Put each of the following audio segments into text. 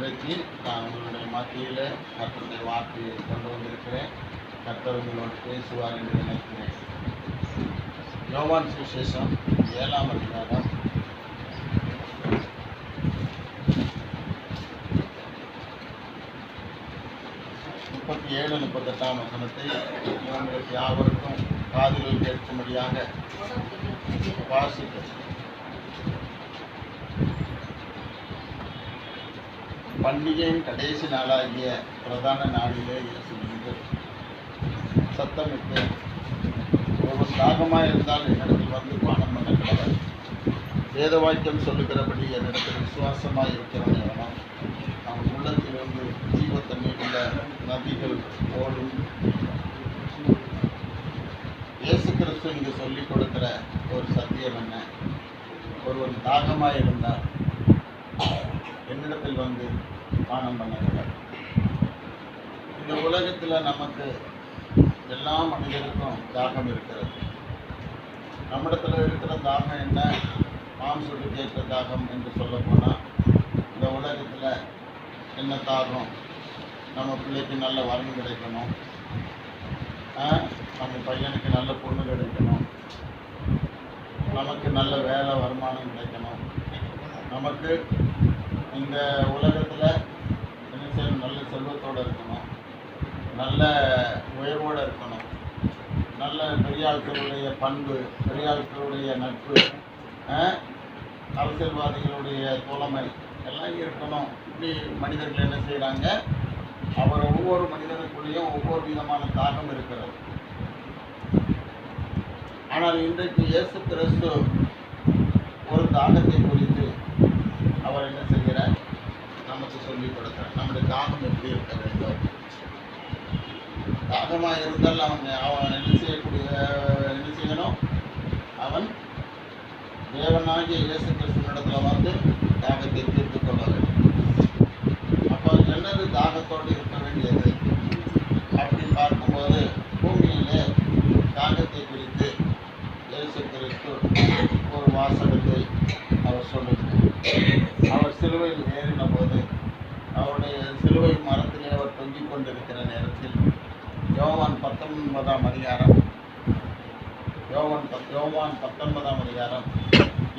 இன்றைக்கு நான் உங்களுடைய மத்தியில் கர்த்தருடைய வார்த்தையை கொண்டு வந்திருக்கிறேன். கர்த்தர் உங்களோடு பேசுவார் என்று நினைக்கிறேன். யோவான் சுவிசேஷம் 7ஆம் அதிகாரம் 37-38 வசனத்தை உங்களுக்கு யாவருக்கும் காதுகள் கேட்கும்படியாக வாசிக்கிறேன். பண்டிகையின் கடைசி நாளாகிய பிரதான நாளிலே இயேசு நின்று சத்தமிட்டு, ஒருவன் தாகமாக இருந்தால் என்னிடத்தில் வந்து பானம் பண்ண கடவுள். வேத வாக்கியம் சொல்லுகிறபடி என்னிடத்தில் விசுவாசமாக இருக்கிறவன் எவனோ அவன் உள்ளத்திலிருந்து ஜீவ தண்ணீர் உள்ள நதிகள் ஓடும். இயேசு கிறிஸ்து இங்கு சொல்லிக் கொடுக்கிற ஒரு சத்தியம் என்ன? ஒருவன் தாகமாக இருந்தால் என்னிடத்தில் வந்து பானம் பண்ணுகிறார். இந்த உலகத்தில் நமக்கு எல்லா மனிதருக்கும் தாகம் இருக்கிறது. நம்மிடத்தில் இருக்கிற தாகம் என்ன? மாம்சத்துக்கு ஏற்ற தாகம் என்று சொல்ல போனால், இந்த உலகத்தில் என்ன தாகம்? நம்ம பிள்ளைக்கு நல்ல வரன் கிடைக்கணும், நம்ம பையனுக்கு நல்ல பொண்ணு கிடைக்கணும், நமக்கு நல்ல வேலை வருமானம் கிடைக்கணும், நமக்கு இந்த உலகத்தில் என்ன செய்யணும்? நல்ல செல்வத்தோடு இருக்கணும், நல்ல உயர்வோடு இருக்கணும், நல்ல பெரிய ஆட்களுடைய பண்பு, பெரிய ஆட்களுடைய நட்பு, அரசியல்வாதிகளுடைய தோழமை எல்லாம் இருக்கணும். இப்படி மனிதர்கள் என்ன செய்கிறாங்க? அவர் ஒவ்வொரு மனிதனுக்குள்ளேயும் ஒவ்வொரு விதமான தாகம் இருக்கிறது. ஆனால் இன்றைக்கு இயேசு கிறிஸ்து ஒரு தாகத்தை குறித்து அவர் என்ன செய்கிறார்? நமக்கு சொல்லிக் கொடுக்கிறார். நம்முடைய தாகம் எப்படி இருக்க வேண்டும்? தாகமாக இருந்தால் அவன் என்ன செய்யணும்? அவன் தேவனாகிய இயேசு கிறிஸ்துவினிடத்தில் வந்து தாகத்தை தீர்த்து கொள்ள வேண்டும். அப்போ என்னது தாகத்தோடு இருக்க வேண்டியது அப்படின்னு பார்க்கும்போது, பூமியிலே தாகத்தை குறித்து இயேசு கிறிஸ்து ஒரு வாசகத்தை அவர் சொல்லுகிறார். அவர் சிலுவையில் ஏறின போது, அவருடைய சிலுவை மரத்திலே அவர் தொங்கிக் கொண்டிருக்கிற நேரத்தில் யோவான் 19ஆம் அதிகாரம்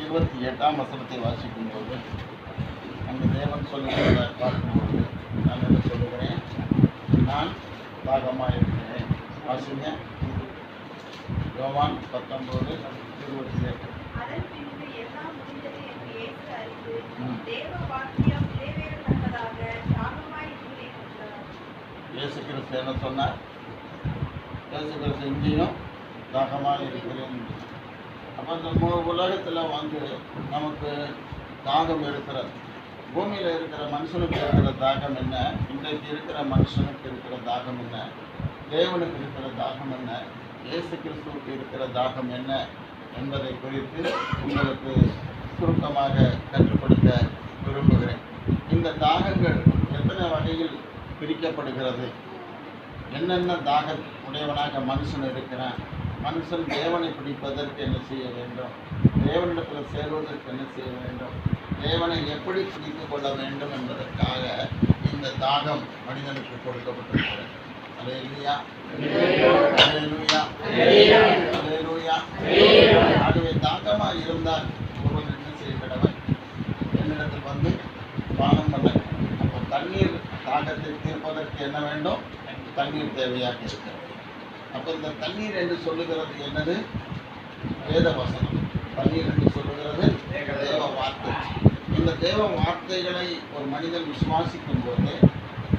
28ஆம் வசனத்தை வாசிக்கும்போது, அங்கு தேவன் சொல்லுகிறத பார்க்கும்போது நான் என்ன சொல்லுகிறேன்? நான் தாகமாக இருக்கிறேன். வாசிங்க. யோவான் 19:28. இயேசு கிறிஸ்து என்ன சொன்னார்? இயேசு கிறிஸ்து இங்கேயும் தாகமாக இருக்கிறேன். அப்போ இந்த உலகத்தில் வந்து நமக்கு தாகம் இருக்கிறது. பூமியில் இருக்கிற மனுஷனுக்கு இருக்கிற தாகம் என்ன? இன்றைக்கு இருக்கிற மனுஷனுக்கு இருக்கிற தாகம் என்ன? தேவனுக்கு இருக்கிற தாகம் என்ன? இயேசு கிறிஸ்துவுக்கு இருக்கிற தாகம் என்ன என்பதை குறித்து உங்களுக்கு சுருக்கமாக கற்றுக் கொடுக்க விரும்புகிறேன். இந்த தாகங்கள் எத்தனை வகையில் பிரிக்கப்படுகிறது? என்னென்ன தாக உடையவனாக மனுஷன் இருக்கிறான்? மனுஷன் தேவனை பிடிப்பதற்கு என்ன செய்ய வேண்டும்? தேவனிடத்தில் சேருவதற்கு என்ன செய்ய வேண்டும்? தேவனை எப்படி பிடித்து கொள்ள வேண்டும் என்பதற்காக இந்த தாகம் மனிதனுக்கு கொடுக்கப்பட்டிருக்கிறது. அல்லேலூயா, அல்லேலூயா, அல்லேலூயா. ஆகவே தாகமாக இருந்தால் ஒருவன் என்ன செய்ய கடவன்? என்னிடத்தில் வந்து பானம் பண்ண. அப்போ தண்ணீர் தாகத்தை தீர்ப்பதற்கு என்ன வேண்டும்? தண்ணீர் தேவையாக இருக்கிறது. அப்போ இந்த தண்ணீர் என்று சொல்லுகிறது என்னது? வேத வசனம். தண்ணீர் என்று சொல்லுகிறது தேவ வார்த்தை. இந்த தேவ வார்த்தைகளை ஒரு மனிதன் விசுவாசிக்கும் போது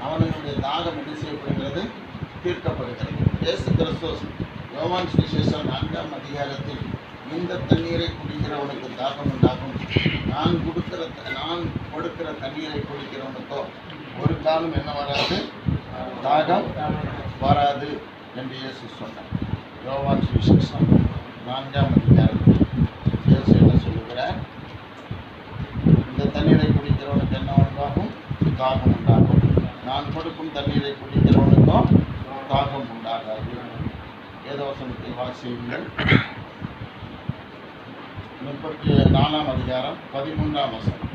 அவனுடைய தாகம் என்ன செய்யப்படுகிறது? தீர்க்கப்படுகிறது. இயேசு கிறிஸ்து யோவான் சுவிசேஷம் 4ஆம் அதிகாரத்தில், இந்த தண்ணீரை குடிக்கிறவனுக்கு தாகம் உண்டாகும், நான் கொடுக்கிற தண்ணீரை குடிக்கிறவனுக்கோ ஒரு காலம் என்ன வராது? தாகம் வராது என்று இயேசு சொன்னார். யோவான் சுவிசேஷம் 4ஆம் அதிகாரத்தில் இயேசு என்ன சொல்லுகிறார்? இந்த தண்ணீரை குடிக்கிறவனுக்கு என்ன உண்டாகும்? தாகம் உண்டாகும். நான் கொடுக்கும் தண்ணீரை குடிக்கிறவனுக்கும் தாகம் உண்டாகாது. வேதவசனத்தை வாசியுங்கள். 34ஆம் அதிகாரம் 13ஆம் வசனம்.